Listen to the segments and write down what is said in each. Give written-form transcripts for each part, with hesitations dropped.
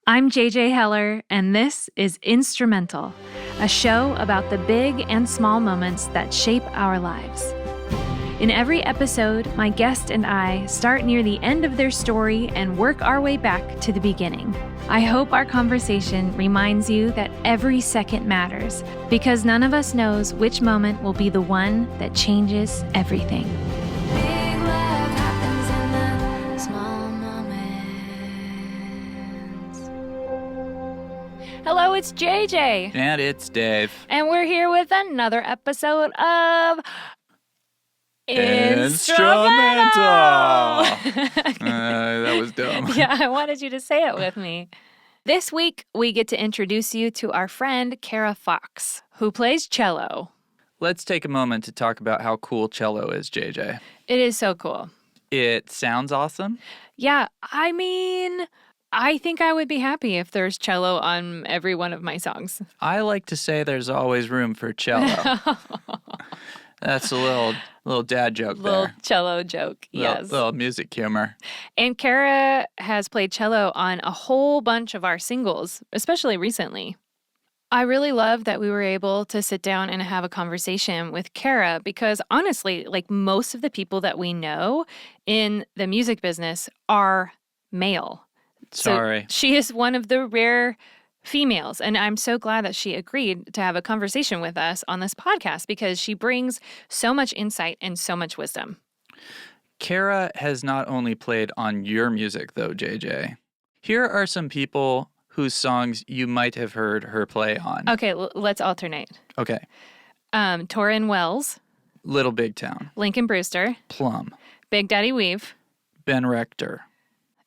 I'm JJ Heller, and this is Instrumental, a show about the big and small moments that shape our lives. In every episode, my guest and I start near the end of their story and work our way back to the beginning. I hope our conversation reminds you that every second matters, because none of us knows which moment will be the one that changes everything. Big love happens in the small moments. Hello, it's JJ. And it's Dave. And we're here with another episode of Instrumental. That was dumb. Yeah, I wanted you to say it with me. This week, we get to introduce you to our friend Cara Fox, who plays cello. Let's take a moment to talk about how cool cello is, JJ. It is so cool. It sounds awesome. Yeah, I mean, I think I would be happy if there's cello on every one of my songs. I like to say there's always room for cello. That's a little dad joke Little there. cello joke, yes. Little music humor. And Cara has played cello on a whole bunch of our singles, especially recently. I really love that we were able to sit down and have a conversation with Cara because honestly, like most of the people that we know in the music business are male. Sorry. So she is one of the rare females, and I'm so glad that she agreed to have a conversation with us on this podcast because she brings so much insight and so much wisdom. Cara has not only played on your music, though, JJ. Here are some people whose songs you might have heard her play on. Okay, let's alternate. Okay. Torrin Wells, Little Big Town. Lincoln Brewster, Plum. Big Daddy Weave, Ben Rector.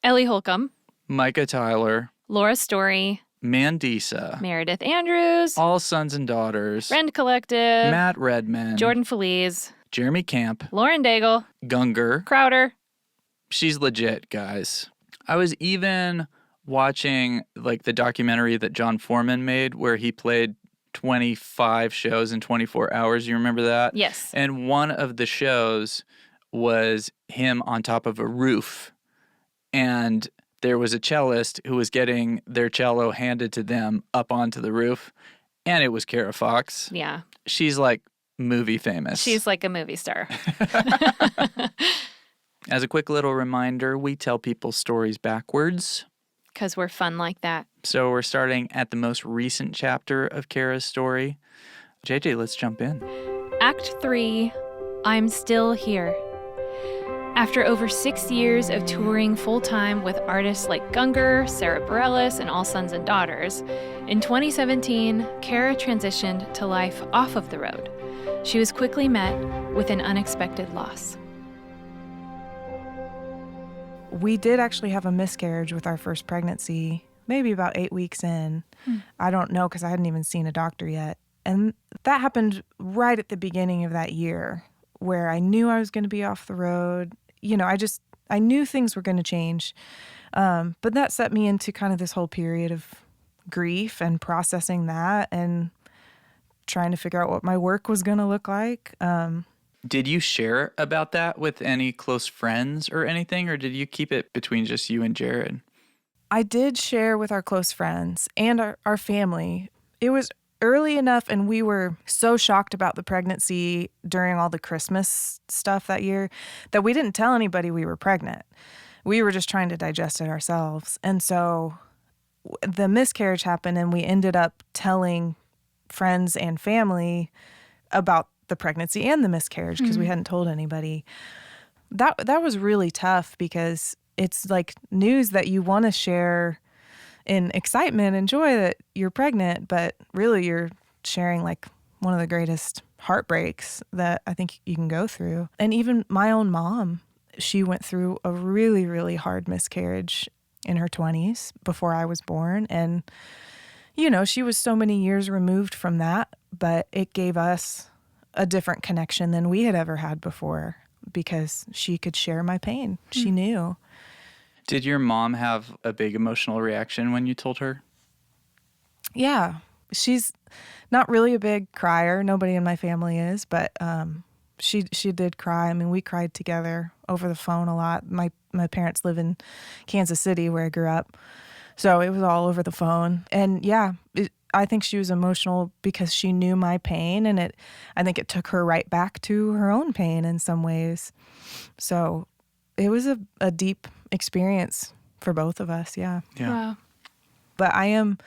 Ellie Holcomb, Micah Tyler. Laura Story, Mandisa. Meredith Andrews, All Sons and Daughters. Rend Collective, Matt Redman. Jordan Feliz, Jeremy Camp. Lauren Daigle, Gunger. Crowder. She's legit, guys. I was even watching like the documentary that John Foreman made where he played 25 shows in 24 hours. You remember that? Yes. And one of the shows was him on top of a roof. And there was a cellist who was getting their cello handed to them up onto the roof. And it was Cara Fox. Yeah. She's like movie famous. She's like a movie star. As a quick little reminder, we tell people stories backwards. Because we're fun like that. So we're starting at the most recent chapter of Cara's story. JJ, let's jump in. Act 3, I'm Still Here. After over 6 years of touring full-time with artists like Gunger, Sarah Bareilles, and All Sons and Daughters, in 2017, Cara transitioned to life off of the road. She was quickly met with an unexpected loss. We did actually have a miscarriage with our first pregnancy, maybe about 8 weeks in. I don't know because I hadn't even seen a doctor yet. And that happened right at the beginning of that year where I knew I was going to be off the road. You know, I knew things were going to change. But that set me into kind of this whole period of grief and processing that and trying to figure out what my work was going to look like. Did you share about that with any close friends or anything, or did you keep it between just you and Jared? I did share with our close friends and our family. It was early enough, and we were so shocked about the pregnancy during all the Christmas stuff that year that we didn't tell anybody we were pregnant. We were just trying to digest it ourselves. And so the miscarriage happened, and we ended up telling friends and family about the pregnancy and the miscarriage because we hadn't told anybody. That was really tough because it's like news that you want to share in excitement and joy that you're pregnant, but really you're sharing like one of the greatest heartbreaks that I think you can go through. And even my own mom, she went through a really, really hard miscarriage in her 20s before I was born. And, you know, she was so many years removed from that, but it gave us a different connection than we had ever had before because she could share my pain. She knew. Did your mom have a big emotional reaction when you told her? Yeah. She's not really a big crier. Nobody in my family is, but she did cry. I mean, we cried together over the phone a lot. My parents live in Kansas City where I grew up. So it was all over the phone. And yeah, I think she was emotional because she knew my pain, and I think it took her right back to her own pain in some ways. So it was a deep experience for both of us. Yeah. Yeah. Wow. But I am,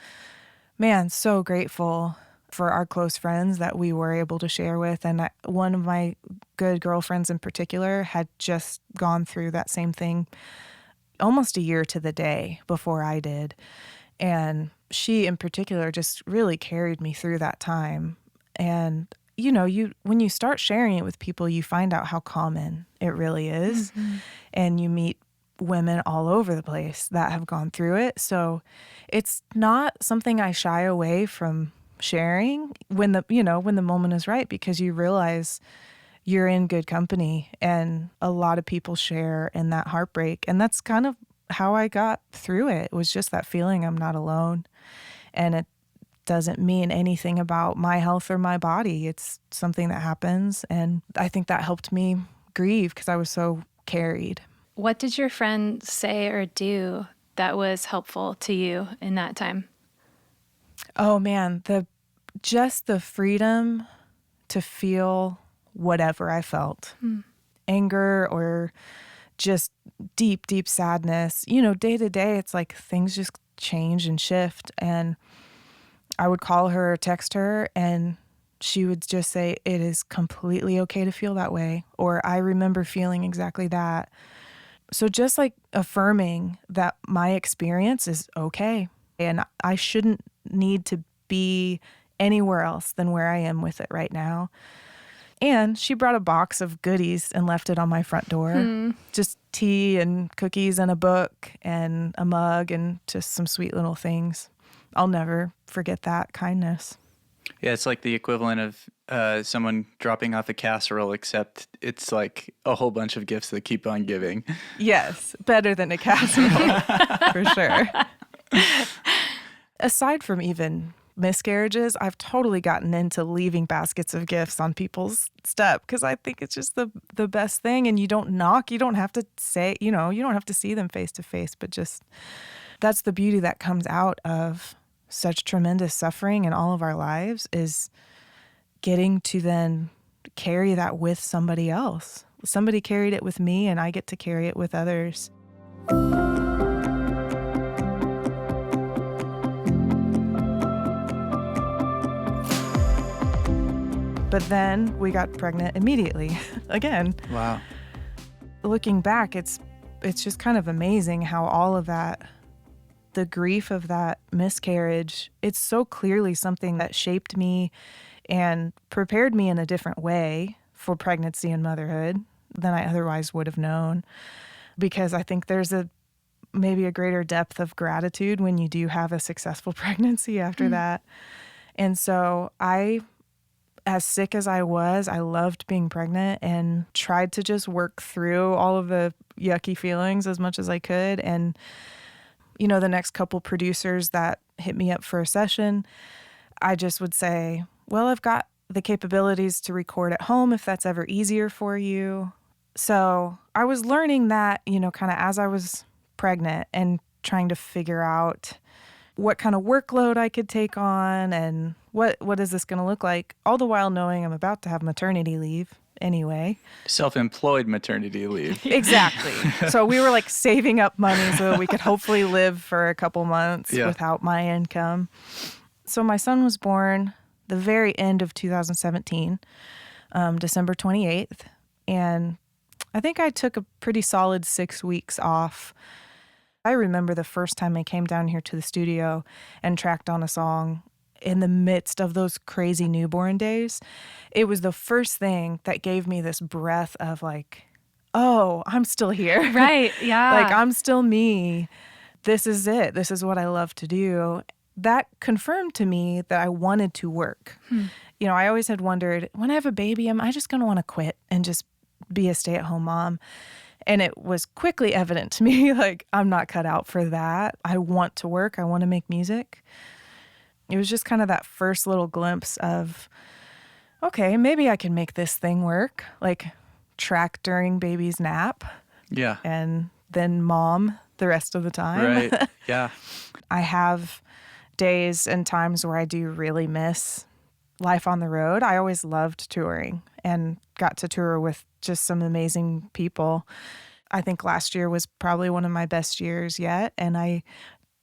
man, so grateful for our close friends that we were able to share with. And one of my good girlfriends in particular had just gone through that same thing almost a year to the day before I did. And she in particular just really carried me through that time. And, when you start sharing it with people, you find out how common it really is. Mm-hmm. And you meet women all over the place that have gone through it. So it's not something I shy away from sharing when the moment is right, because you realize you're in good company, and a lot of people share in that heartbreak. And that's kind of how I got through it. It was just that feeling I'm not alone. And it doesn't mean anything about my health or my body. It's something that happens. And I think that helped me grieve because I was so carried. What did your friend say or do that was helpful to you in that time? Oh man, just the freedom to feel whatever I felt. Anger or just deep, deep sadness. Day to day, it's like things just change and shift. And I would call her or text her, and she would just say, it is completely okay to feel that way. Or I remember feeling exactly that. So just like affirming that my experience is okay, and I shouldn't need to be anywhere else than where I am with it right now. And she brought a box of goodies and left it on my front door. Just tea and cookies and a book and a mug and just some sweet little things. I'll never forget that kindness. Yeah, it's like the equivalent of someone dropping off a casserole, except it's like a whole bunch of gifts that keep on giving. Yes, better than a casserole, for sure. Aside from even miscarriages, I've totally gotten into leaving baskets of gifts on people's step because I think it's just the best thing. And you don't knock, you don't have to say, you don't have to see them face to face, but just that's the beauty that comes out of such tremendous suffering in all of our lives, is getting to then carry that with somebody else. Somebody carried it with me, and I get to carry it with others. But then we got pregnant immediately again. Wow. Looking back, it's just kind of amazing how all of that, the grief of that miscarriage, it's so clearly something that shaped me and prepared me in a different way for pregnancy and motherhood than I otherwise would have known. Because I think there's maybe a greater depth of gratitude when you do have a successful pregnancy after that. And so as sick as I was, I loved being pregnant and tried to just work through all of the yucky feelings as much as I could. And the next couple producers that hit me up for a session, I just would say, well, I've got the capabilities to record at home if that's ever easier for you. So I was learning that, kind of as I was pregnant and trying to figure out what kind of workload I could take on and what is this going to look like, all the while knowing I'm about to have maternity leave anyway. Self-employed maternity leave. Exactly. So we were like saving up money so we could hopefully live for a couple months without my income. So my son was born the very end of 2017, December 28th. And I think I took a pretty solid 6 weeks off. I remember the first time I came down here to the studio and tracked on a song in the midst of those crazy newborn days. It was the first thing that gave me this breath of like, oh, I'm still here. Right, yeah. Like, I'm still me. This is it. This is what I love to do. That confirmed to me that I wanted to work. I always had wondered, when I have a baby, am I just going to want to quit and just be a stay-at-home mom? And it was quickly evident to me, like, I'm not cut out for that. I want to work. I want to make music. It was just kind of that first little glimpse of, okay, maybe I can make this thing work. Like, track during baby's nap. Yeah. And then mom the rest of the time. Right. Yeah. I have days and times where I do really miss life on the road. I always loved touring and got to tour with just some amazing people. I think last year was probably one of my best years yet, and I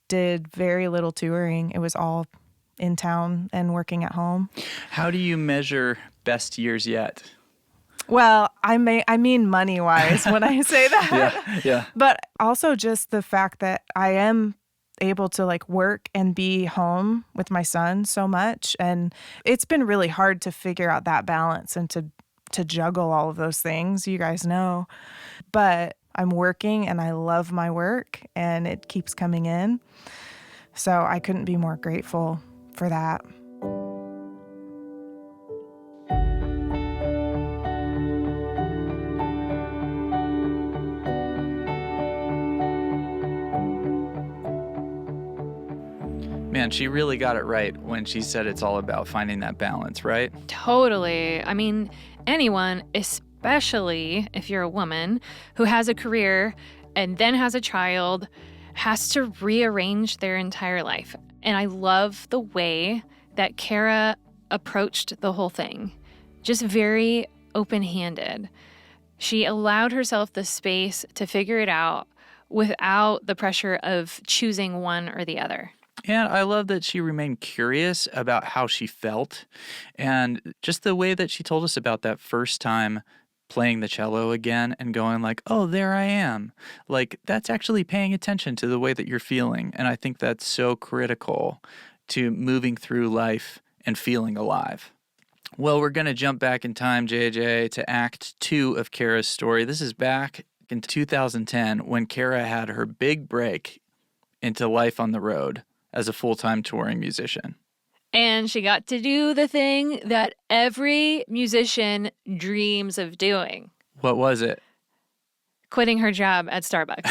did very little touring. It was all in town and working at home. How do you measure best years yet? Well, I mean money-wise when I say that. Yeah. But also just the fact that I am able to like work and be home with my son so much. And it's been really hard to figure out that balance and to juggle all of those things, you guys know. But I'm working and I love my work and it keeps coming in. So I couldn't be more grateful for that. Man, she really got it right when she said it's all about finding that balance, right? Totally. I mean, anyone, especially if you're a woman who has a career and then has a child, has to rearrange their entire life. And I love the way that Cara approached the whole thing, just very open-handed. She allowed herself the space to figure it out without the pressure of choosing one or the other. And I love that she remained curious about how she felt and just the way that she told us about that first time playing the cello again and going like, oh, there I am. Like, that's actually paying attention to the way that you're feeling. And I think that's so critical to moving through life and feeling alive. Well, we're going to jump back in time, JJ, to Act 2 of Cara's story. This is back in 2010 when Cara had her big break into life on the road as a full-time touring musician. And she got to do the thing that every musician dreams of doing. What was it? Quitting her job at Starbucks.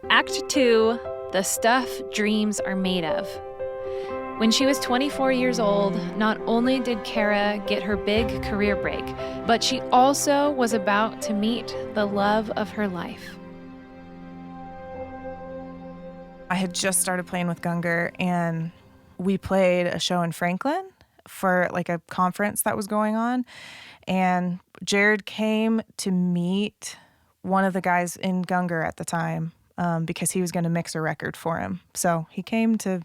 Act 2, The Stuff Dreams Are Made Of. When she was 24 years old, not only did Cara get her big career break, but she also was about to meet the love of her life. I had just started playing with Gungor, and we played a show in Franklin for like a conference that was going on. And Jared came to meet one of the guys in Gungor at the time because he was going to mix a record for him. So he came to,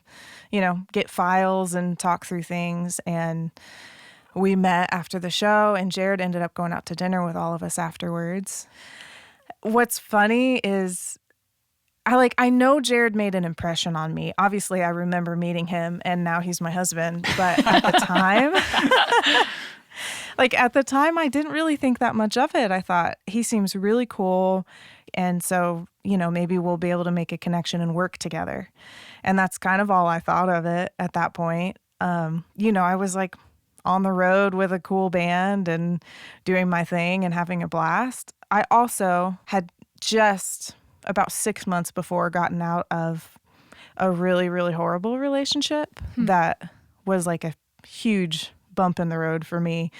get files and talk through things. And we met after the show, and Jared ended up going out to dinner with all of us afterwards. What's funny is I know Jared made an impression on me. Obviously, I remember meeting him, and now he's my husband. But at the time, I didn't really think that much of it. I thought, he seems really cool. And so, maybe we'll be able to make a connection and work together. And that's kind of all I thought of it at that point. I was like on the road with a cool band and doing my thing and having a blast. I also had just about 6 months before gotten out of a really, really horrible relationship that was like a huge bump in the road for me,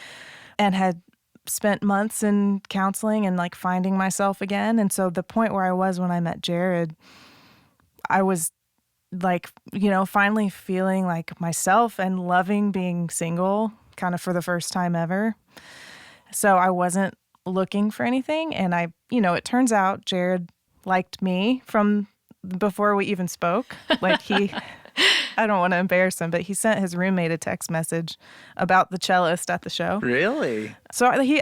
and had spent months in counseling and like finding myself again. And so the point where I was when I met Jared, I was like, finally feeling like myself and loving being single kind of for the first time ever. So I wasn't looking for anything. And it turns out Jared liked me from before we even spoke. Like I don't want to embarrass him, but he sent his roommate a text message about the cellist at the show. Really? So he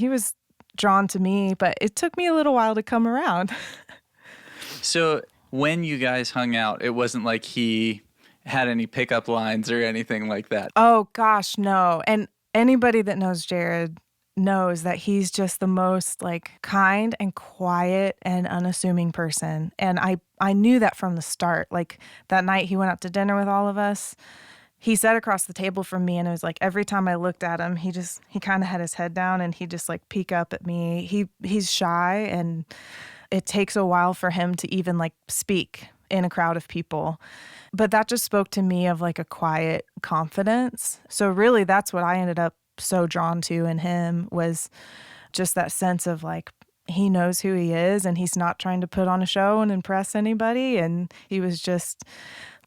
was drawn to me, but it took me a little while to come around. So when you guys hung out, it wasn't like he had any pickup lines or anything like that? Oh gosh, no. And anybody that knows Jared knows that he's just the most like kind and quiet and unassuming person. And I knew that from the start. Like that night he went out to dinner with all of us. He sat across the table from me, and it was like every time I looked at him, he kind of had his head down and he just like peek up at me. He's shy, and it takes a while for him to even like speak in a crowd of people. But that just spoke to me of like a quiet confidence. So really that's what I ended up so drawn to in him, was just that sense of like, he knows who he is and he's not trying to put on a show and impress anybody. And he was just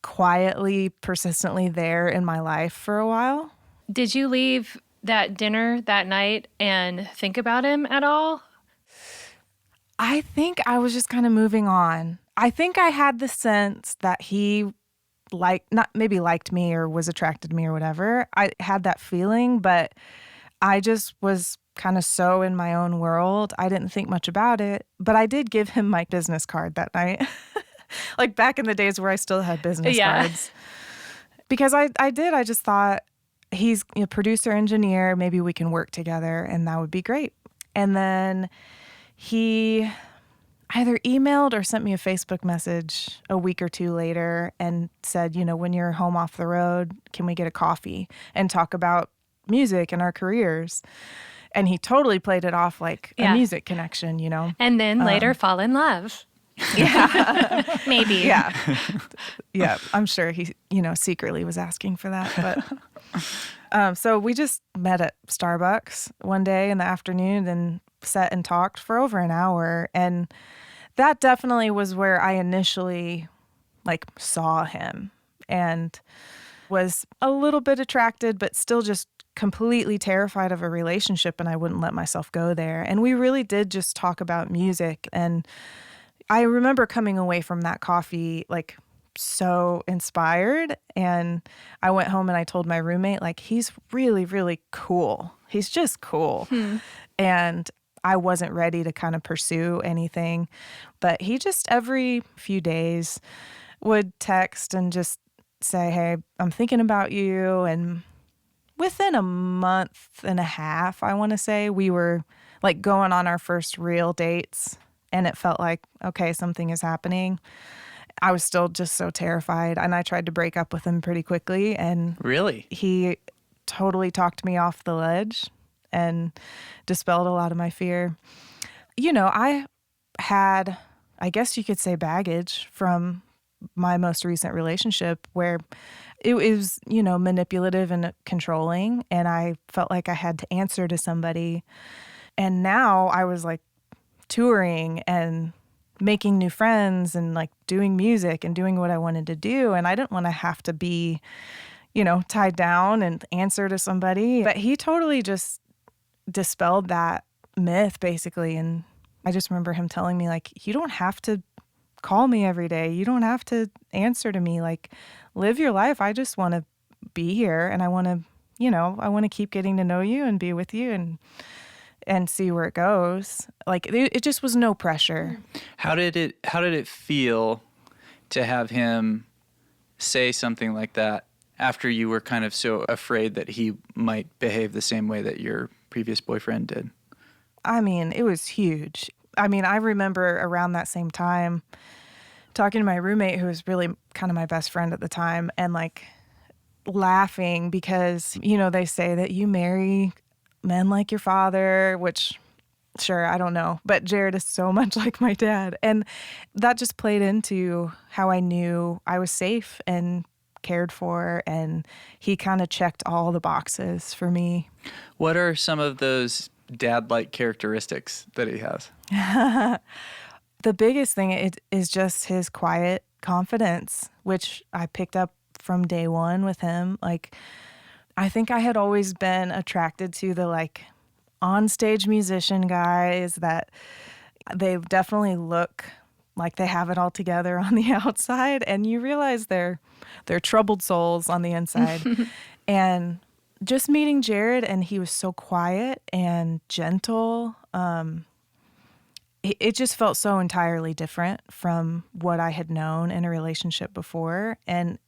quietly, persistently there in my life for a while. Did you leave that dinner that night and think about him at all? I think I was just kind of moving on. I think I had the sense that he liked me or was attracted to me or whatever. I had that feeling, but I just was kind of so in my own world. I didn't think much about it, but I did give him my business card that night. Like back in the days where I still had business cards. Because I just thought, he's a producer engineer, maybe we can work together and that would be great. And then he either emailed or sent me a Facebook message a week or two later and said, when you're home off the road, can we get a coffee and talk about music and our careers? And he totally played it off like a music connection, And then later fall in love. Yeah. Maybe. Yeah. Yeah. I'm sure he, secretly was asking for that. But so we just met at Starbucks one day in the afternoon and sat and talked for over an hour. And that definitely was where I initially saw him and was a little bit attracted, but still just completely terrified of a relationship, and I wouldn't let myself go there. And we really did just talk about music. And I remember coming away from that coffee so inspired. And I went home and I told my roommate, he's really, really cool. He's just cool. And I wasn't ready to kind of pursue anything. But he just every few days would text and just say, hey, I'm thinking about you. And within a month and a half, I want to say, we were going on our first real dates. And it felt like, okay, something is happening. I was still just so terrified. And I tried to break up with him pretty quickly. And Really? he totally talked me off the ledge and dispelled a lot of my fear. I had, I guess you could say, baggage from my most recent relationship where it was, manipulative and controlling. And I felt like I had to answer to somebody. And now I was touring and making new friends and doing music and doing what I wanted to do. And I didn't want to have to be, tied down and answer to somebody. But he totally just dispelled that myth, basically. And I just remember him telling me, you don't have to call me every day. You don't have to answer to me. Live your life. I just want to be here. And I want to, I want to keep getting to know you and be with you and see where it goes. It just was no pressure. How did it feel to have him say something like that after you were kind of so afraid that he might behave the same way that your previous boyfriend did? I mean, it was huge. I mean, I remember around that same time talking to my roommate, who was really kind of my best friend at the time, and laughing because, they say that you marry men like your father, which, sure, I don't know. But Jared is so much like my dad. And that just played into how I knew I was safe and cared for. And he kind of checked all the boxes for me. What are some of those dad-like characteristics that he has? The biggest thing is just his quiet confidence, which I picked up from day one with him. I think I had always been attracted to the on-stage musician guys that they definitely look like they have it all together on the outside, and you realize they're troubled souls on the inside. And just meeting Jared, and he was so quiet and gentle. It just felt so entirely different from what I had known in a relationship before. And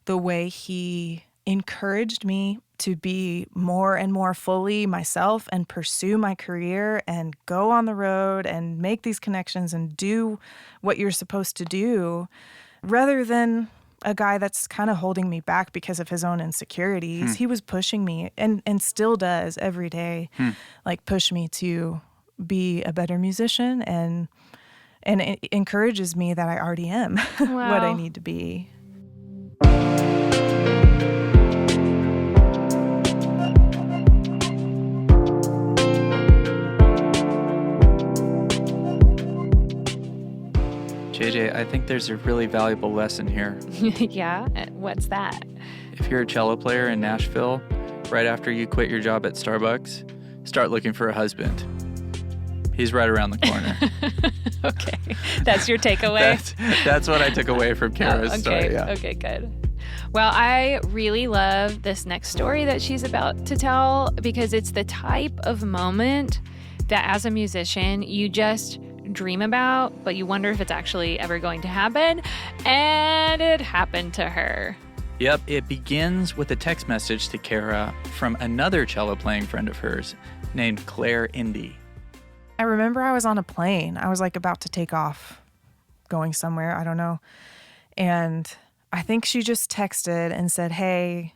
the way he encouraged me to be more and more fully myself and pursue my career and go on the road and make these connections and do what you're supposed to do, rather than a guy that's kind of holding me back because of his own insecurities. He was pushing me and still does every day, push me to be a better musician, and it encourages me that I already am what I need to be. JJ, I think there's a really valuable lesson here. Yeah? What's that? If you're a cello player in Nashville, right after you quit your job at Starbucks, start looking for a husband. He's right around the corner. Okay. That's your takeaway? That's what I took away from Cara's story. Yeah. Okay, good. Well, I really love this next story that she's about to tell because it's the type of moment that as a musician, you just dream about, but you wonder if it's actually ever going to happen. And it happened to her. Yep, it begins with a text message to Cara from another cello playing friend of hers named Claire Indy. I remember I was on a plane. I was like about to take off, going somewhere, I don't know. And I think she just texted and said, hey,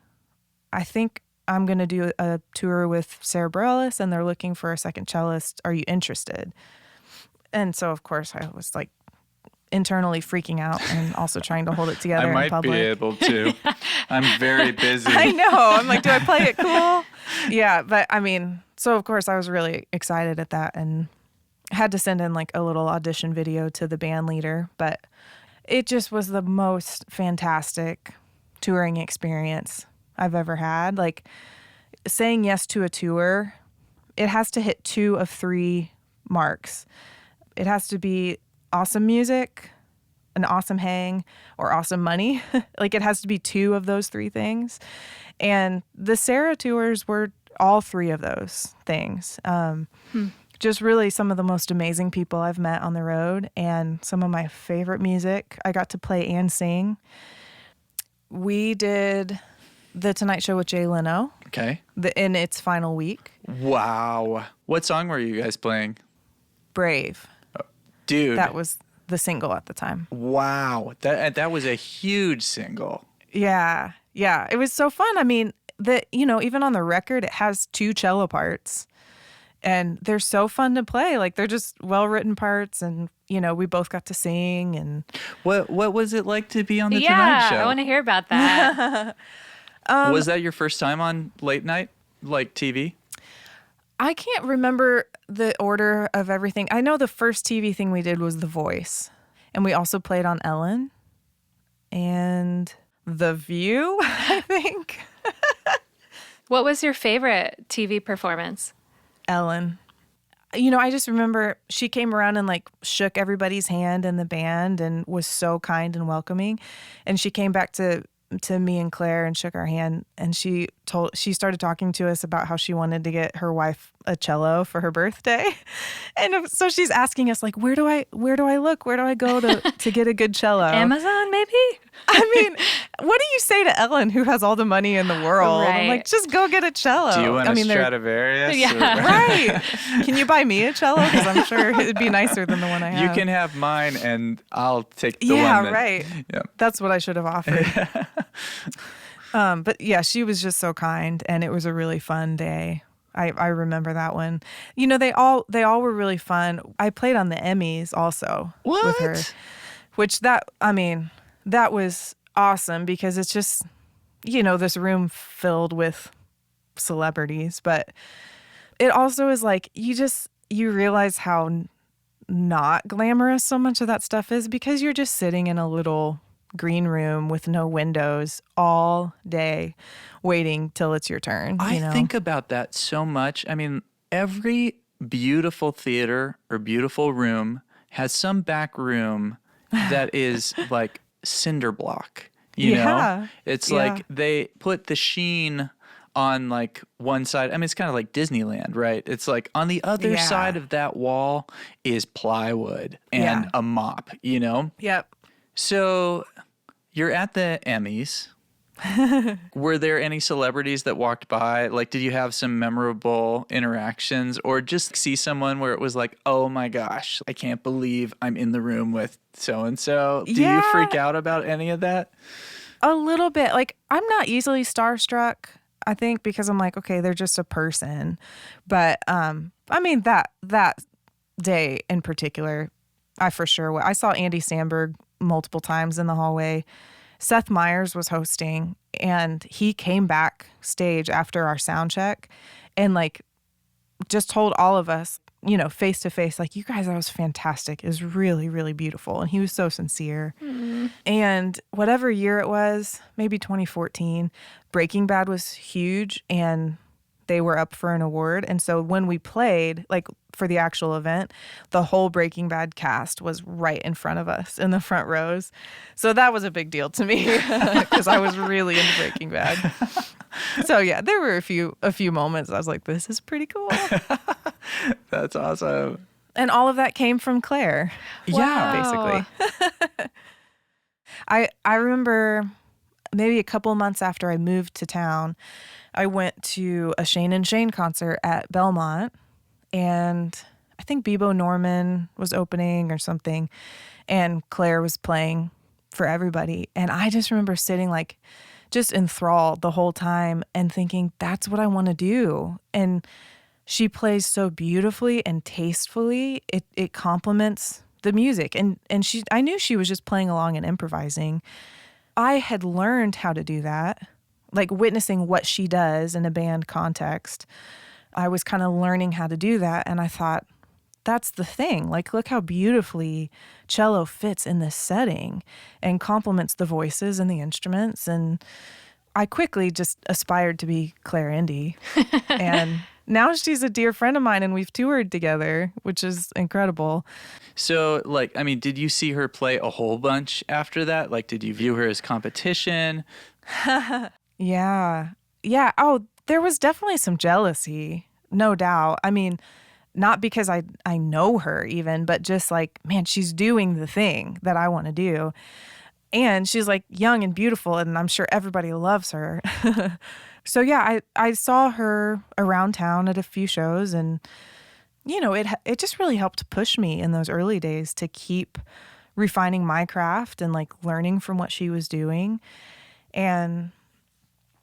I think I'm going to do a tour with Sarah Bareilles and they're looking for a second cellist. Are you interested? And so, of course, I was like internally freaking out and also trying to hold it together I in public. might be able to. I'm very busy. I know. I'm like, do I play it cool? Yeah, but I mean, so of course I was really excited at that and had to send in like a little audition video to the band leader, but it just was the most fantastic touring experience I've ever had. Like saying yes to a tour, it has to hit 2 of 3 marks. It has to be awesome music, an awesome hang, or awesome money. Like it has to be 2 of those 3 things. And the Sarah tours were all 3 of those things. Just really some of the most amazing people I've met on the road and some of my favorite music. I got to play and sing. We did The Tonight Show with Jay Leno Okay. in its final week. Wow. What song were you guys playing? Brave. Dude. That was the single at the time. Wow. That was a huge single. Yeah. Yeah. It was so fun. I mean, even on the record, it has 2 cello parts. And they're so fun to play. Like they're just well-written parts, and we both got to sing. And What was it like to be on the Tonight Show? I want to hear about that. Was that your first time on late night, like TV? I can't remember the order of everything. I know the first TV thing we did was The Voice, and we also played on Ellen and The View, I think. What was your favorite TV performance? Ellen. I just remember she came around and like shook everybody's hand in the band and was so kind and welcoming. And she came back to me and Claire and shook our hand, and she started talking to us about how she wanted to get her wife a cello for her birthday. And so she's asking us like, where do I look? Where do I go to get a good cello? Amazon, maybe? I mean, what do you say to Ellen, who has all the money in the world? Right. I'm like, just go get a cello. Do you want a Stradivarius? Yeah. Right. Can you buy me a cello? Because I'm sure it'd be nicer than the one I have. You can have mine, and I'll take the one. Yeah, right. Yeah. That's what I should have offered. But yeah, she was just so kind, and it was a really fun day. I remember that one. They all were really fun. I played on the Emmys also with her, which that was awesome because it's just, this room filled with celebrities, but it also is like, you realize how not glamorous so much of that stuff is because you're just sitting in a little green room with no windows all day waiting till it's your turn. I think about that so much. I mean, every beautiful theater or beautiful room has some back room that is like cinder block, you know? It's like they put the sheen on like one side. I mean, it's kind of like Disneyland, right? It's like on the other side of that wall is plywood and a mop, Yep. So you're at the Emmys. Were there any celebrities that walked by? Like, did you have some memorable interactions or just see someone where it was like, oh my gosh, I can't believe I'm in the room with so-and-so? Do you freak out about any of that? A little bit. Like, I'm not easily starstruck, I think, because I'm like, okay, they're just a person. But, I mean, that day in particular, I for sure, I saw Andy Samberg multiple times in the hallway. Seth Meyers was hosting, and he came backstage after our sound check and like just told all of us, face to face, like, you guys, that was fantastic. It was really, really beautiful. And he was so sincere. And whatever year it was, maybe 2014, Breaking Bad was huge and they were up for an award. And so when we played, like for the actual event, the whole Breaking Bad cast was right in front of us in the front rows. So that was a big deal to me because I was really into Breaking Bad. So yeah, there were a few moments I was like, this is pretty cool. That's awesome. And all of that came from Claire. Yeah. Basically. I remember maybe a couple months after I moved to town, I went to a Shane and Shane concert at Belmont, and I think Bebo Norman was opening or something, and Claire was playing for everybody. And I just remember sitting like just enthralled the whole time and thinking, that's what I want to do. And she plays so beautifully and tastefully. It complements the music. And I knew she was just playing along and improvising. I had learned how to do that, like witnessing what she does in a band context. I was kind of learning how to do that. And I thought, that's the thing. Like, look how beautifully cello fits in this setting and complements the voices and the instruments. And I quickly just aspired to be Claire Indy. And now she's a dear friend of mine and we've toured together, which is incredible. So, like, I mean, did you see her play a whole bunch after that? Like, did you view her as competition? Yeah. Yeah. Oh, there was definitely some jealousy, no doubt. I mean, not because I know her even, but just like, man, she's doing the thing that I want to do. And she's like young and beautiful, and I'm sure everybody loves her. So yeah, I saw her around town at a few shows, and it just really helped push me in those early days to keep refining my craft and like learning from what she was doing. And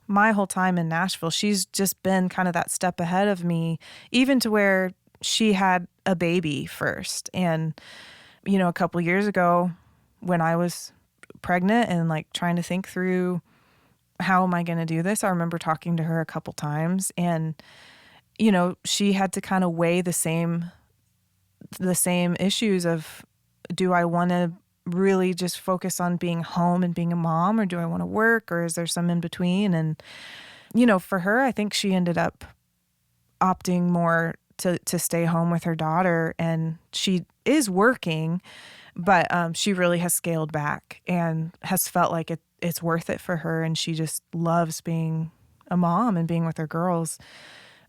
my whole time in Nashville, she's just been kind of that step ahead of me, even to where she had a baby first. And a couple years ago when I was pregnant and like trying to think through how am I going to do this, I remember talking to her a couple times, and she had to kind of weigh the same issues of, do I want to really just focus on being home and being a mom, or do I want to work, or is there some in between? And for her, I think she ended up opting more to stay home with her daughter, and she is working, but she really has scaled back and has felt like it's worth it for her, and she just loves being a mom and being with her girls.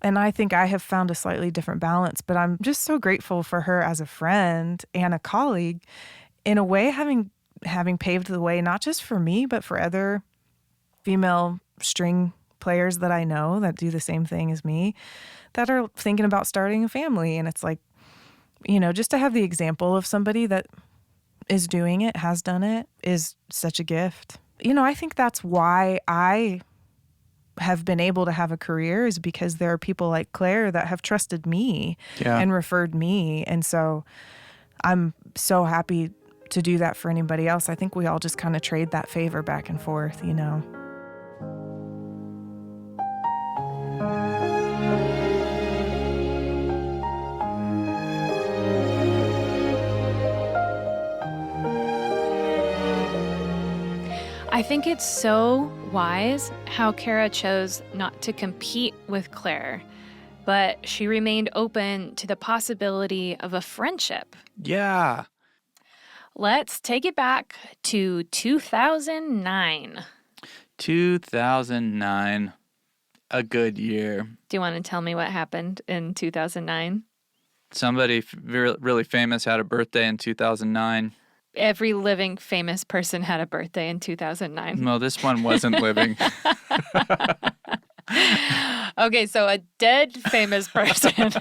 And I think I have found a slightly different balance, but I'm just so grateful for her as a friend and a colleague, in a way, having paved the way not just for me, but for other female string players that I know that do the same thing as me, that are thinking about starting a family. And it's like, just to have the example of somebody that is doing it, has done it, is such a gift. I think that's why I have been able to have a career, is because there are people like Claire that have trusted me and referred me. And so I'm so happy to do that for anybody else. I think we all just kind of trade that favor back and forth, I think it's so wise how Cara chose not to compete with Claire, but she remained open to the possibility of a friendship. Yeah. Let's take it back to 2009. 2009. A good year. Do you want to tell me what happened in 2009? Somebody really famous had a birthday in 2009. Every living famous person had a birthday in 2009. No, this one wasn't living. Okay, so a dead famous person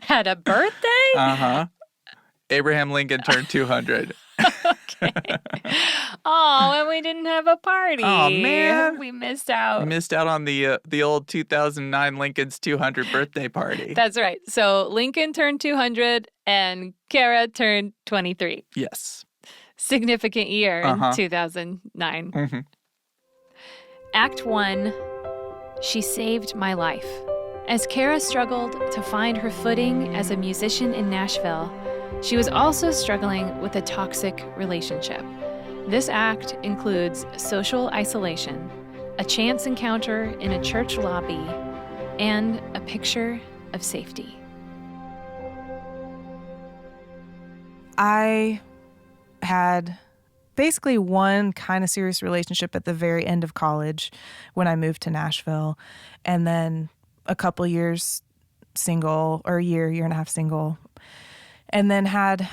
had a birthday? Uh-huh. Abraham Lincoln turned 200. Okay. Oh, and we didn't have a party. Oh, man. We missed out. We missed out on the old 2009 Lincoln's 200 birthday party. That's right. So Lincoln turned 200 and Cara turned 23. Yes. Significant year in 2009. Mm-hmm. Act 1, she saved my life. As Cara struggled to find her footing as a musician in Nashville, she was also struggling with a toxic relationship. This act includes social isolation, a chance encounter in a church lobby, and a picture of safety. I had basically one kind of serious relationship at the very end of college when I moved to Nashville, and then a couple years single, or a year and a half single, and then had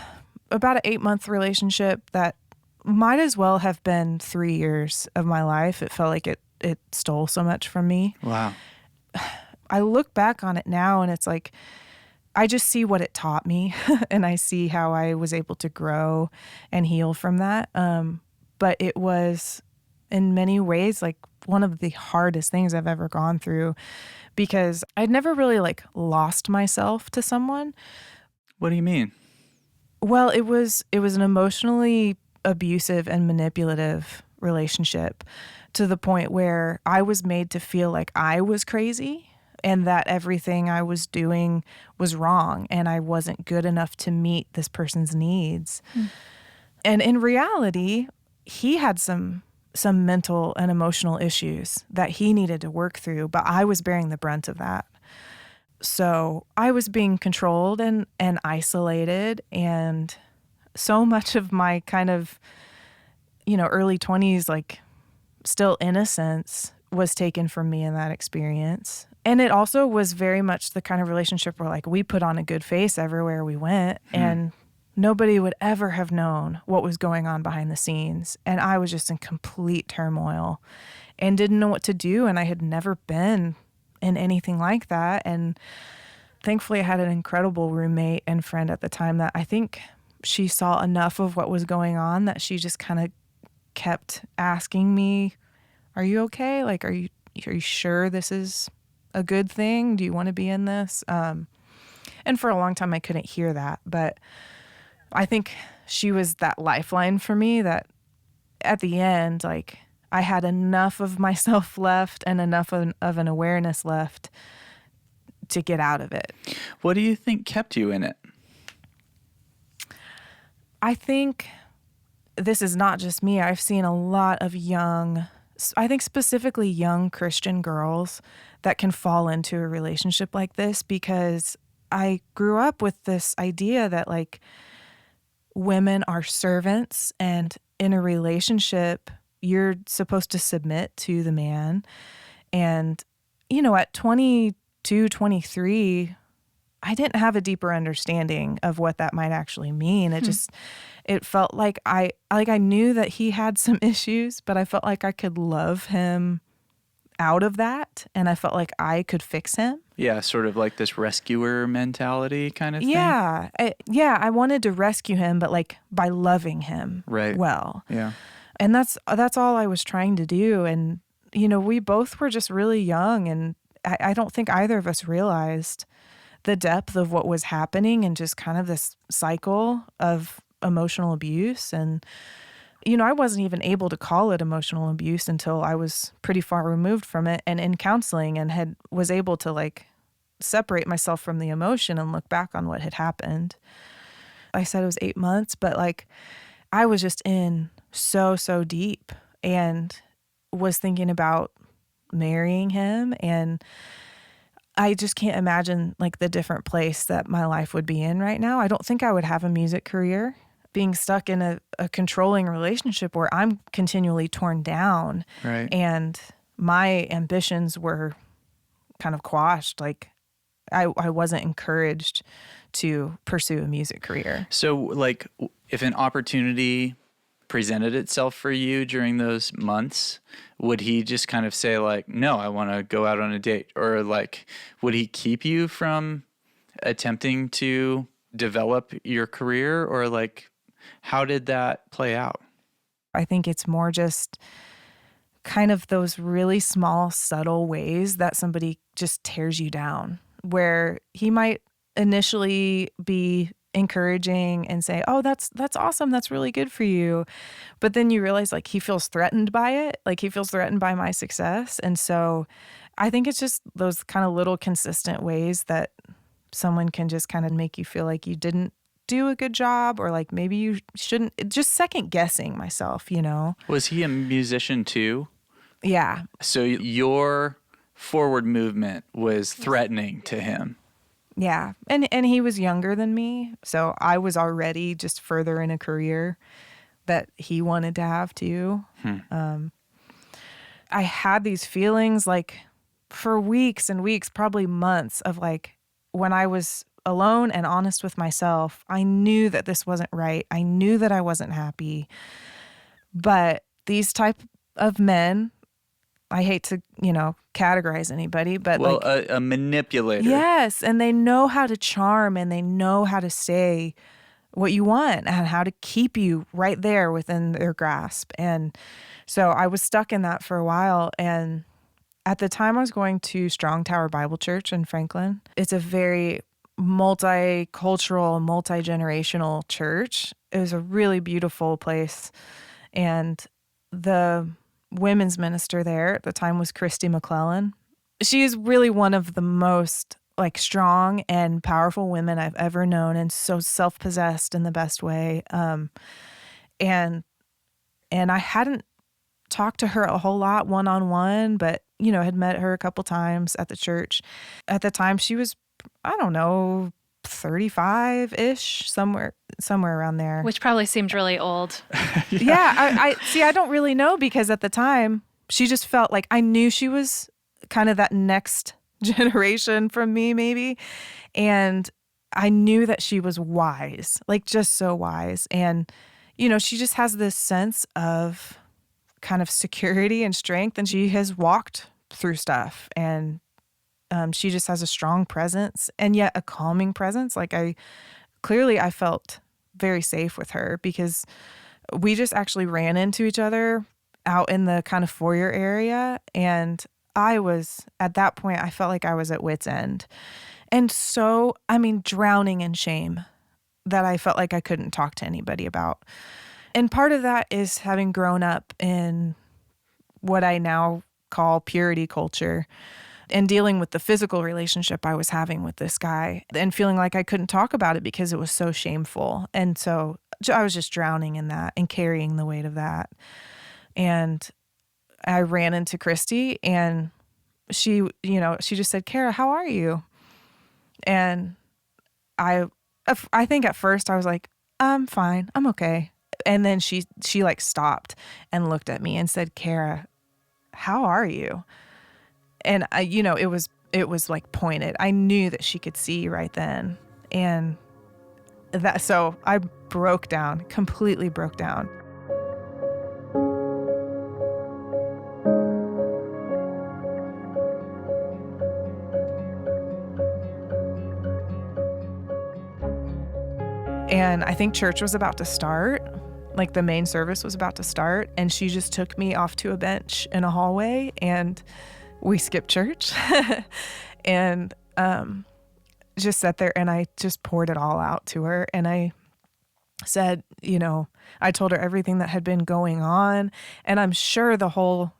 about an 8-month relationship that might as well have been 3 years of my life. It felt like it stole so much from me. Wow. I look back on it now and it's like, I just see what it taught me and I see how I was able to grow and heal from that. But it was in many ways like one of the hardest things I've ever gone through, because I'd never really like lost myself to someone. What do you mean? Well, it was an emotionally abusive and manipulative relationship, to the point where I was made to feel like I was crazy and that everything I was doing was wrong and I wasn't good enough to meet this person's needs. And in reality, he had some mental and emotional issues that he needed to work through, but I was bearing the brunt of that. So I was being controlled and isolated, and so much of my kind of, early 20s, like still innocence, was taken from me in that experience. And it also was very much the kind of relationship where like we put on a good face everywhere we went, and nobody would ever have known what was going on behind the scenes. And I was just in complete turmoil and didn't know what to do. And I had never been in anything like that. And thankfully I had an incredible roommate and friend at the time that I think she saw enough of what was going on that she just kind of kept asking me, "Are you okay? Like, are you sure this is a good thing? Do you want to be in this?" And for a long time I couldn't hear that, but I think she was that lifeline for me that at the end, like, I had enough of myself left and enough of an awareness left to get out of it. What do you think kept you in it? I think this is not just me. I've seen a lot of I think specifically young Christian girls that can fall into a relationship like this, because I grew up with this idea that like women are servants, and in a relationship you're supposed to submit to the man. And at 22, 23, I didn't have a deeper understanding of what that might actually mean. It felt like I knew that he had some issues, but I felt like I could love him out of that, and I felt like I could fix him. Yeah, sort of like this rescuer mentality kind of thing. Yeah. I wanted to rescue him, but like by loving him well. Yeah. And that's all I was trying to do. And, we both were just really young, and I don't think either of us realized the depth of what was happening and just kind of this cycle of emotional abuse. And, I wasn't even able to call it emotional abuse until I was pretty far removed from it and in counseling, and was able to like separate myself from the emotion and look back on what had happened. I said it was 8 months, but like I was just in so deep and was thinking about marrying him. And I just can't imagine like the different place that my life would be in right now. I don't think I would have a music career. Being stuck in a controlling relationship where I'm continually torn down, Right. and my ambitions were kind of quashed. Like I wasn't encouraged to pursue a music career. So, like, if an opportunity presented itself for you during those months, would he just kind of say, like, no, I want to go out on a date? Or, like, would he keep you from attempting to develop your career? Or, like, how did that play out? I think it's more just kind of those really small, subtle ways that somebody just tears you down, where he might initially be encouraging and say, "Oh, that's awesome. That's really good for you." But then you realize like he feels threatened by it. Like he feels threatened by my success. And so I think it's just those kind of little consistent ways that someone can just kind of make you feel like you didn't do a good job, or like maybe you shouldn't, just second guessing myself, you know? Was he a musician too? Yeah. So your forward movement was threatening to him. Yeah. And he was younger than me. So I was already just further in a career that he wanted to have too. I had these feelings like for weeks and weeks, probably months, of like when I was alone and honest with myself, I knew that this wasn't right. I knew that I wasn't happy. But these type of men, I hate to, categorize anybody, but Well, a manipulator. yes, and they know how to charm, and they know how to say what you want and how to keep you right there within their grasp. And so I was stuck in that for a while. And at the time I was going to Strong Tower Bible Church in Franklin. It's a very multicultural, multi-generational church. It was a really beautiful place. And the women's minister there at the time was Christy McClellan. She is really one of the most like strong and powerful women I've ever known, and so self-possessed in the best way. And I hadn't talked to her a whole lot one-on-one, but had met her a couple times at the church. At the time she was, I don't know, 35-ish, somewhere around there. Which probably seemed really old. Yeah, I see. I don't really know, because at the time she just felt like I knew she was kind of that next generation from me, maybe. And I knew that she was wise, like just so wise. And, she just has this sense of kind of security and strength, and she has walked through stuff, and she just has a strong presence and yet a calming presence. Like I felt very safe with her, because we just actually ran into each other out in the kind of foyer area. And at that point, I felt like I was at wit's end. And so, drowning in shame that I felt like I couldn't talk to anybody about. And part of that is having grown up in what I now call purity culture, and dealing with the physical relationship I was having with this guy, and feeling like I couldn't talk about it because it was so shameful. And so I was just drowning in that and carrying the weight of that. And I ran into Christy, and she just said, "Cara, how are you?" And I think at first I was like, "I'm fine. I'm okay." And then she like stopped and looked at me and said, "Cara, how are you?" And it was like pointed. I knew that she could see right then. And so I broke down, completely broke down. And I think church was about to start, like the main service was about to start, and she just took me off to a bench in a hallway, and we skipped church and just sat there, and I just poured it all out to her. And I said, I told her everything that had been going on, and I'm sure the whole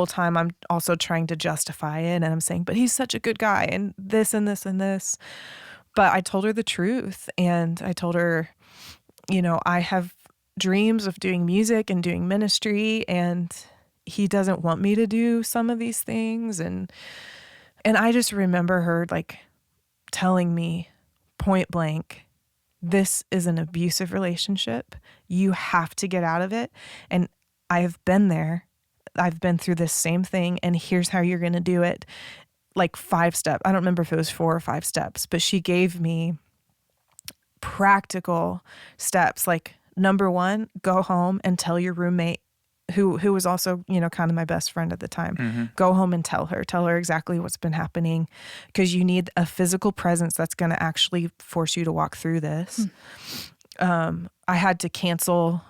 time I'm also trying to justify it, and I'm saying, but he's such a good guy, and this and this and this. But I told her the truth, and I told her, I have dreams of doing music and doing ministry, and he doesn't want me to do some of these things. And I just remember her like telling me point blank, this is an abusive relationship. You have to get out of it. And I have been there. I've been through this same thing, and here's how you're going to do it. Like 5 steps. I don't remember if it was 4 or 5 steps, but she gave me practical steps. Like, number 1, go home and tell your roommate, who was also, kind of my best friend at the time. Mm-hmm. Go home and tell her exactly what's been happening, because you need a physical presence that's going to actually force you to walk through this. I had to cancel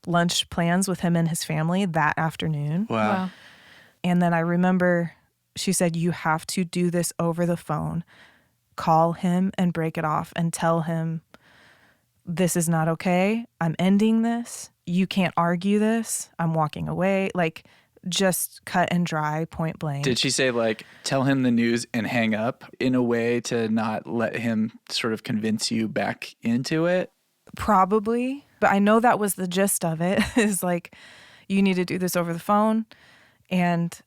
lunch plans with him and his family that afternoon. Wow. And then I remember she said, you have to do this over the phone. Call him and break it off and tell him, this is not okay. I'm ending this. You can't argue this. I'm walking away. Like, just cut and dry, point blank. Did she say, like, tell him the news and hang up in a way to not let him sort of convince you back into it? Probably, but I know that was the gist of it, is like, you need to do this over the phone, and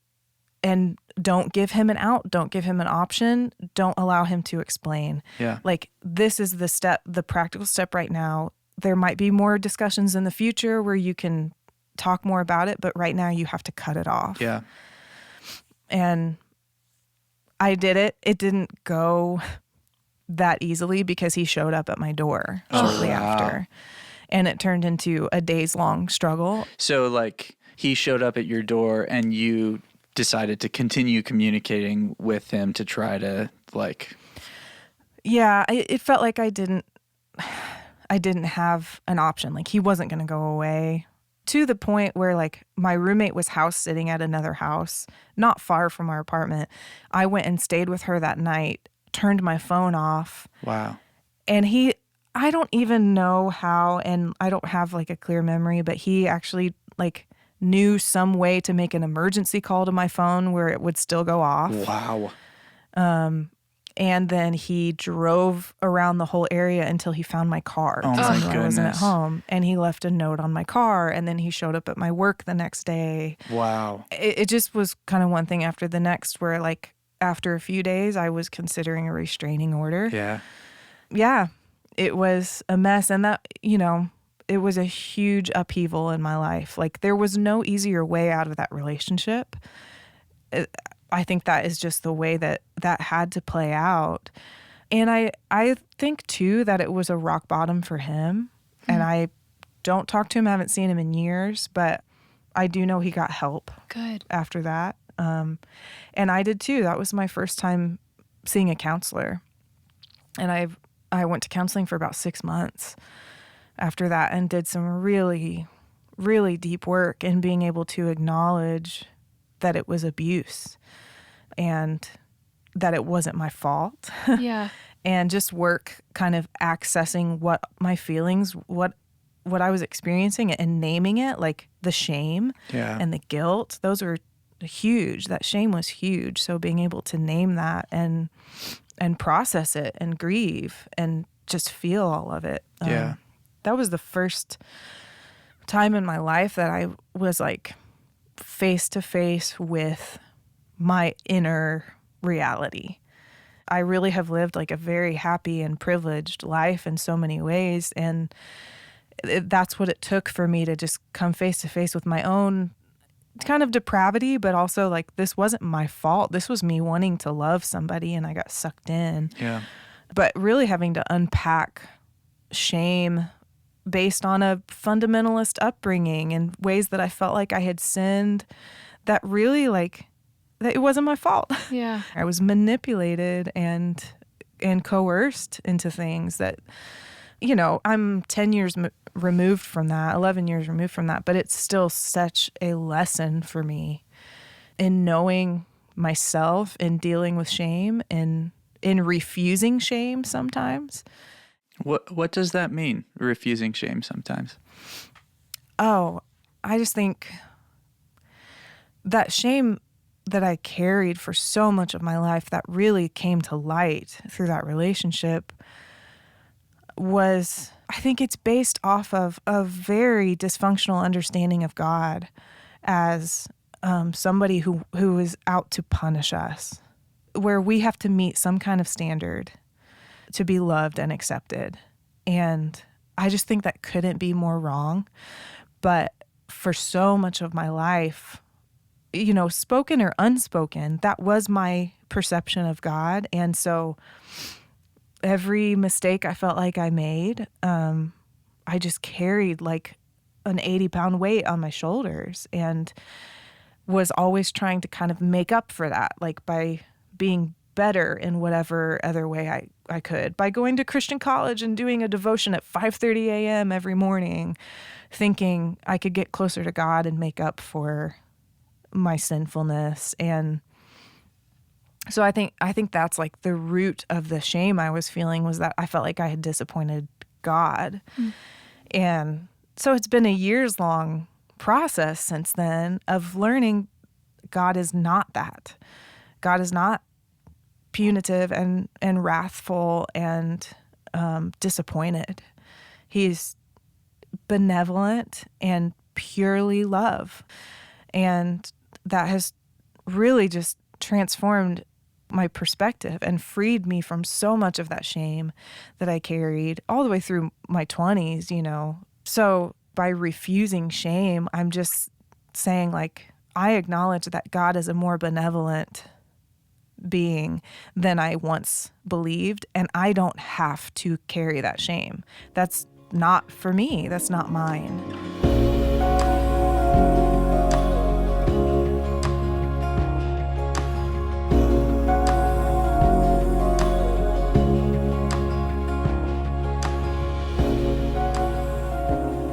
don't give him an out, don't give him an option, don't allow him to explain. Yeah. Like, this is the practical step right now. There might be more discussions in the future where you can talk more about it, but right now you have to cut it off. Yeah. And I did it. It didn't go that easily because he showed up at my door shortly after. And it turned into a days-long struggle. So, like, he showed up at your door and you decided to continue communicating with him to try to, like... Yeah, it felt like I didn't have an option. Like, he wasn't going to go away, to the point where, like, my roommate was house sitting at another house not far from our apartment. I went and stayed with her that night, turned my phone off. Wow. And I don't even know how, and I don't have like a clear memory, but he actually like knew some way to make an emergency call to my phone where it would still go off. Wow. And then he drove around the whole area until he found my car. Oh, because my I knew I wasn't at goodness. home. And he left a note on my car, and then he showed up at my work the next day. Wow. It just was kind of one thing after the next, where like after a few days I was considering a restraining order. Yeah. Yeah, it was a mess. And that, it was a huge upheaval in my life. Like, there was no easier way out of that relationship. I think that is just the way that had to play out. And I think, too, that it was a rock bottom for him. And I don't talk to him. I haven't seen him in years. But I do know he got help Good. after that. And I did, too. That was my first time seeing a counselor. And I went to counseling for about 6 months after that and did some really, really deep work in being able to acknowledge that it was abuse and that it wasn't my fault. Yeah. And just work kind of accessing what my feelings, what I was experiencing, and naming it, like the shame and the guilt. Those were huge. That shame was huge. So being able to name that and process it and grieve and just feel all of it. That was the first time in my life that I was like face to face with my inner reality. I really have lived like a very happy and privileged life in so many ways. And that's what it took for me to just come face to face with my own kind of depravity, but also like, this wasn't my fault. This was me wanting to love somebody and I got sucked in. Yeah. But really having to unpack shame based on a fundamentalist upbringing and ways that I felt like I had sinned, that really like, that it wasn't my fault. Yeah. I was manipulated and coerced into things that, I'm 10 years removed from that, 11 years removed from that, but it's still such a lesson for me in knowing myself and dealing with shame and in refusing shame sometimes. What does that mean, refusing shame sometimes? Oh, I just think that shame that I carried for so much of my life that really came to light through that relationship was, I think it's based off of a very dysfunctional understanding of God as somebody who is out to punish us, where we have to meet some kind of standard to be loved and accepted. And I just think that couldn't be more wrong. But for so much of my life, spoken or unspoken, that was my perception of God. And so every mistake I felt like I made, I just carried like an 80-pound weight on my shoulders and was always trying to kind of make up for that, like by being better in whatever other way I could, by going to Christian college and doing a devotion at 5:30 a.m. every morning, thinking I could get closer to God and make up for my sinfulness. And so I think that's like the root of the shame I was feeling, was that I felt like I had disappointed God. And so it's been a years-long process since then of learning God is not that. God is not punitive and wrathful and disappointed. He's benevolent and purely love. And that has really just transformed my perspective and freed me from so much of that shame that I carried all the way through my 20s, you know. So by refusing shame, I'm just saying, like, I acknowledge that God is a more benevolent being than I once believed, and I don't have to carry that shame. That's not for me. That's not mine.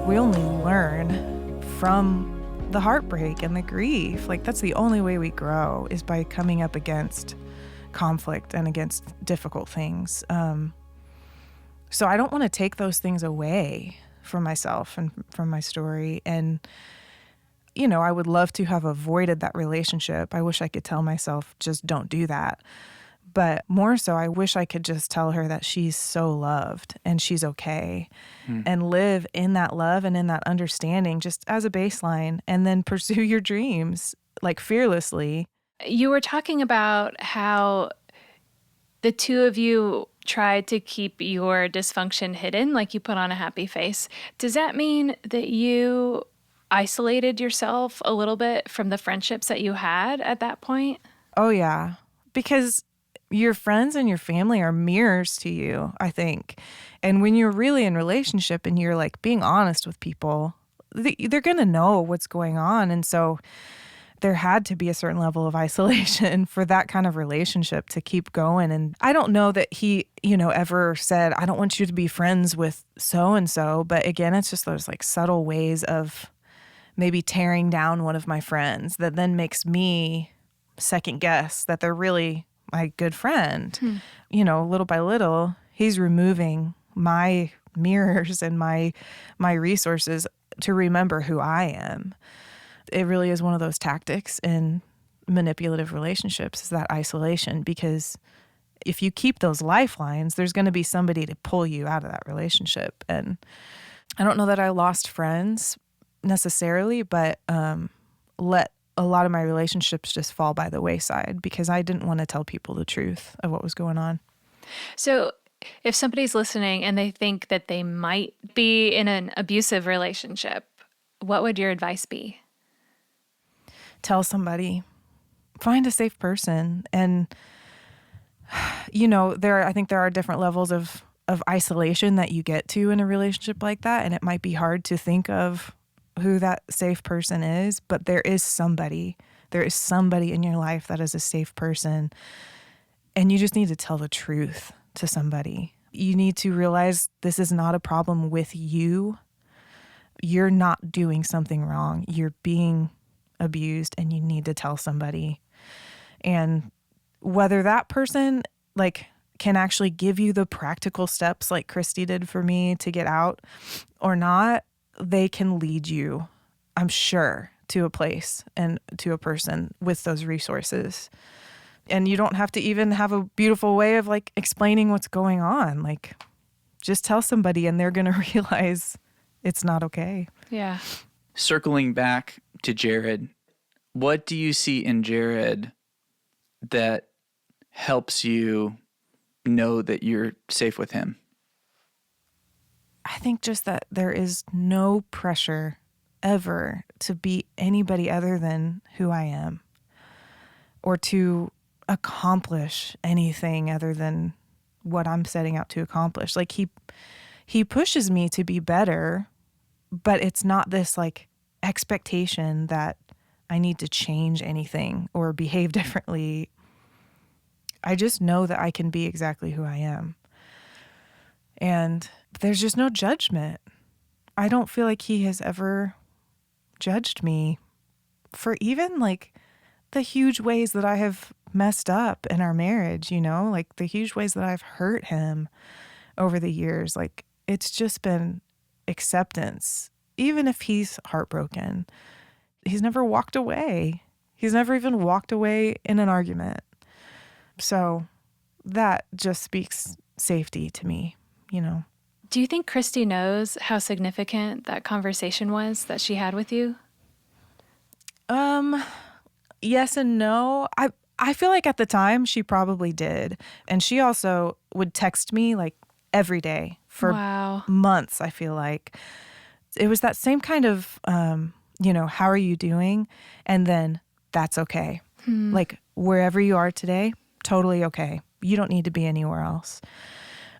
We only learn from the heartbreak and the grief. Like, that's the only way we grow, is by coming up against conflict and against difficult things. So I don't want to take those things away from myself and from my story. And, you know, I would love to have avoided that relationship. I wish I could tell myself, just don't do that. But more so, I wish I could just tell her that she's so loved and she's okay, and live in that love and in that understanding just as a baseline, and then pursue your dreams, like, fearlessly. You were talking about how the two of you tried to keep your dysfunction hidden, like you put on a happy face. Does that mean that you isolated yourself a little bit from the friendships that you had at that point? Oh, yeah. Because your friends and your family are mirrors to you, I think. And when you're really in relationship and you're, like, being honest with people, they're going to know what's going on. And so there had to be a certain level of isolation for that kind of relationship to keep going. And I don't know that he, you know, ever said, I don't want you to be friends with so-and-so. But again, it's just those, like, subtle ways of maybe tearing down one of my friends that then makes me second guess that they're really my good friend. You know, little by little, he's removing my mirrors and my resources to remember who I am. It really is one of those tactics in manipulative relationships, is that isolation, because if you keep those lifelines, there's going to be somebody to pull you out of that relationship. And I don't know that I lost friends necessarily, but let a lot of my relationships just fall by the wayside because I didn't want to tell people the truth of what was going on. So if somebody's listening and they think that they might be in an abusive relationship, what would your advice be? Tell somebody. Find a safe person. And, you know, I think there are different levels of isolation that you get to in a relationship like that. And it might be hard to think of who that safe person is, but there is somebody in your life that is a safe person. And you just need to tell the truth to somebody. You need to realize this is not a problem with you. You're not doing something wrong. You're being abused, and you need to tell somebody. And whether that person, like, can actually give you the practical steps like Christy did for me to get out or not, they can lead you, I'm sure, to a place and to a person with those resources. And you don't have to even have a beautiful way of, like, explaining what's going on. Like, just tell somebody and they're going to realize it's not okay. Yeah. Circling back to Jared, what do you see in Jared that helps you know that you're safe with him? I think just that there is no pressure ever to be anybody other than who I am, or to accomplish anything other than what I'm setting out to accomplish. Like, he pushes me to be better, but it's not this, like, expectation that I need to change anything or behave differently. I just know that I can be exactly who I am. And there's just no judgment. I don't feel like he has ever judged me for even, like, the huge ways that I have messed up in our marriage, you know, like the huge ways that I've hurt him over the years. Like, it's just been acceptance. even if he's heartbroken, he's never walked away. He's never even walked away in an argument. So that just speaks safety to me, Do you think Christy knows how significant that conversation was that she had with you? Yes and no. I feel like at the time she probably did. And she also would text me like every day for Wow. months, I feel like. It was that same kind of, how are you doing? And then that's okay. Like wherever you are today, totally okay. You don't need to be anywhere else.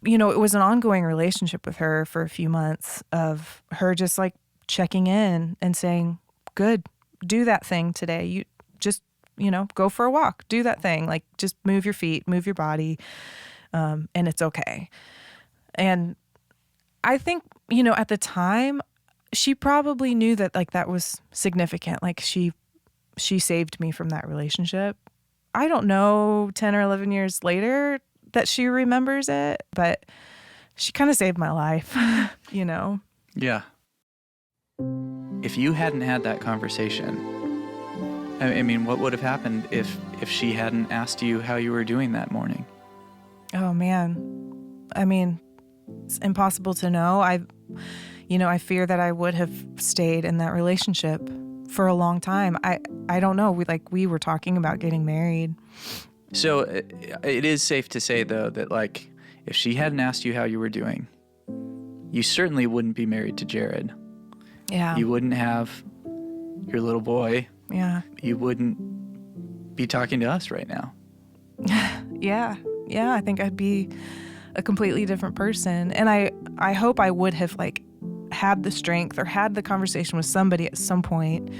It was an ongoing relationship with her for a few months of her just like checking in and saying, good, do that thing today. You just, go for a walk, do that thing. Like just move your feet, move your body, and it's okay. And I think, at the time, she probably knew that like that was significant. Like she saved me from that relationship. I don't know 10 or 11 years later that she remembers it, but she kind of saved my life, Yeah. If you hadn't had that conversation, I mean, what would have happened if she hadn't asked you how you were doing that morning? Oh, man. I mean, it's impossible to know. I fear that I would have stayed in that relationship for a long time. I don't know. We were talking about getting married. So it is safe to say, though, that like if she hadn't asked you how you were doing, you certainly wouldn't be married to Jared. Yeah. You wouldn't have your little boy. Yeah. You wouldn't be talking to us right now. Yeah. I think I'd be a completely different person. And I hope I would have like had the strength or had the conversation with somebody at some point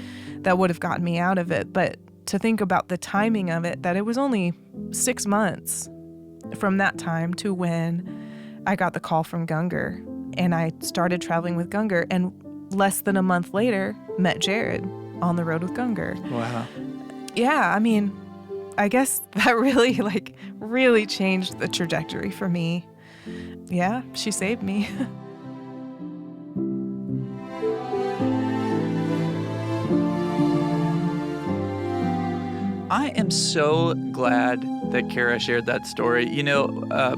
that would have gotten me out of it. But to think about the timing of it, that it was only 6 months from that time to when I got the call from Gungor and I started traveling with Gungor, and less than a month later met Jared on the road with Gungor. Wow. Yeah, I mean, I guess that really changed the trajectory for me. Yeah, she saved me. I am so glad that Cara shared that story.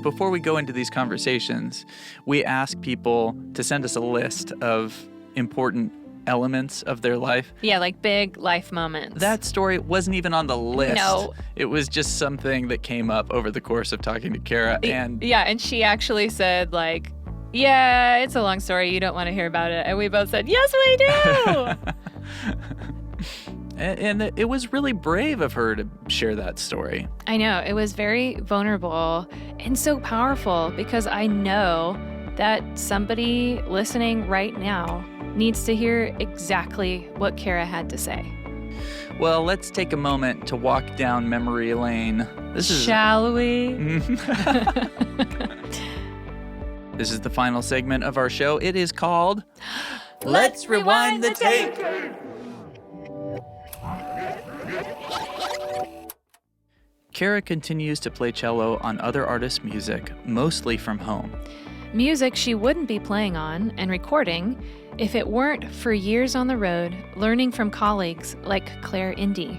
Before we go into these conversations, we ask people to send us a list of important elements of their life. Yeah, like big life moments. That story wasn't even on the list. No. It was just something that came up over the course of talking to Cara. And and she actually said like, yeah, it's a long story. You don't want to hear about it. And we both said, yes, we do. And it was really brave of her to share that story. I know. It was very vulnerable and so powerful because I know that somebody listening right now needs to hear exactly what Cara had to say. Well, let's take a moment to walk down memory lane. Shall we? This is the final segment of our show. It is called Let's Rewind the Tape. Cara continues to play cello on other artists' music, mostly from home. Music she wouldn't be playing on and recording if it weren't for years on the road learning from colleagues like Claire Indy.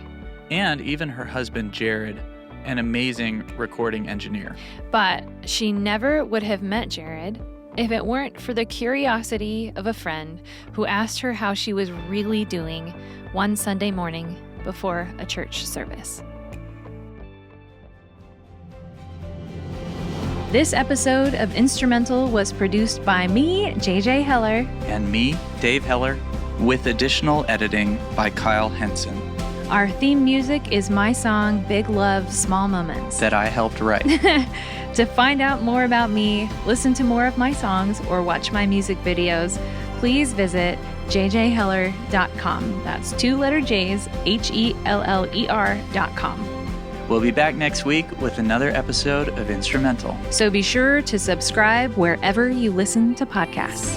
And even her husband, Jared, an amazing recording engineer. But she never would have met Jared if it weren't for the curiosity of a friend who asked her how she was really doing one Sunday morning before a church service. This episode of Instrumental was produced by me, JJ Heller. And me, Dave Heller, with additional editing by Kyle Henson. Our theme music is my song, Big Love, Small Moments. That I helped write. To find out more about me, listen to more of my songs, or watch my music videos, please visit jjheller.com. That's 2 letter J's, HELLER.com. We'll be back next week with another episode of Instrumental. So be sure to subscribe wherever you listen to podcasts.